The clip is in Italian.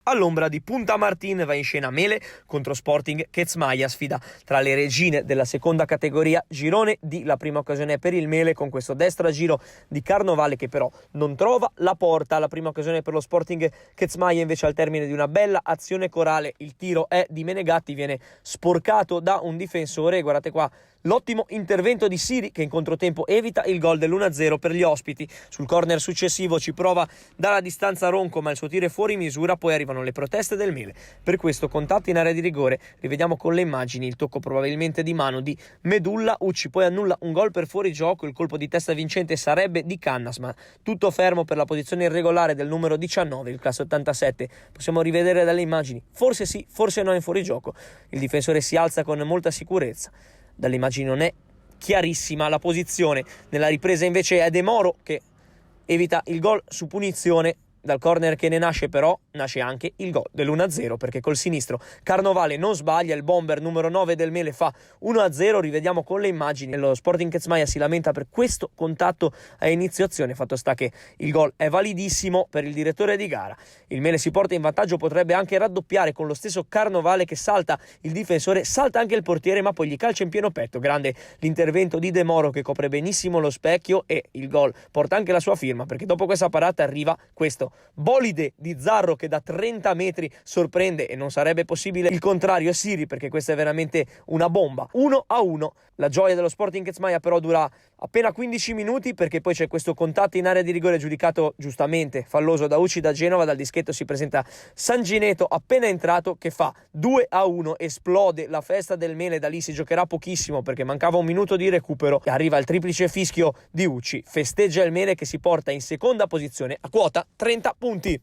all'ombra di Punta Martin va in scena Mele contro Sporting Kezmaia, sfida tra le regine della seconda categoria girone D. La prima occasione è per il Mele con questo destro a giro di Carnovale che però non trova la porta. La prima occasione per lo Sporting Kezmaia invece al termine di una bella azione corale, il tiro è di Menegatti, viene sporcato da un difensore. Guardate qua l'ottimo intervento di Siri che in controtempo evita il gol dell'1-0 per gli ospiti. Sul corner successivo ci prova dalla distanza Ronco, ma il suo tiro è fuori misura. Poi arrivano le proteste del Mele, per questo contatto in area di rigore. Rivediamo con le immagini il tocco probabilmente di mano di Medulla. Ucci poi annulla un gol per fuorigioco, il colpo di testa vincente sarebbe di Cannas, ma tutto fermo per la posizione irregolare del numero 19, il classe 87. Possiamo rivedere dalle immagini, forse sì, forse no in fuorigioco. Il difensore si alza con molta sicurezza. Dalle immagini non è chiarissima la posizione. Nella ripresa invece è De Moro che evita il gol su punizione. Dal corner che ne nasce però nasce anche il gol dell'1-0, perché col sinistro Carnovale non sbaglia, il bomber numero 9 del Mele fa 1-0. Rivediamo con le immagini, lo Sporting Kezmaia si lamenta per questo contatto a inizio azione, fatto sta che il gol è validissimo per il direttore di gara. Il Mele si porta in vantaggio, potrebbe anche raddoppiare con lo stesso Carnovale che salta il difensore, salta anche il portiere ma poi gli calcia in pieno petto. Grande l'intervento di De Moro che copre benissimo lo specchio e il gol porta anche la sua firma, perché dopo questa parata arriva questo bolide di Zarro che da 30 metri sorprende, e non sarebbe possibile il contrario a Siri, perché questa è veramente una bomba. 1-1. La gioia dello Sporting Kezmaia però dura appena 15 minuti, perché poi c'è questo contatto in area di rigore giudicato giustamente falloso da Ucci da Genova. Dal dischetto si presenta Sangineto appena entrato che fa 2-1. Esplode la festa del Mele, da lì si giocherà pochissimo perché mancava un minuto di recupero e arriva il triplice fischio di Ucci. Festeggia il Mele che si porta in seconda posizione a quota 30 punti.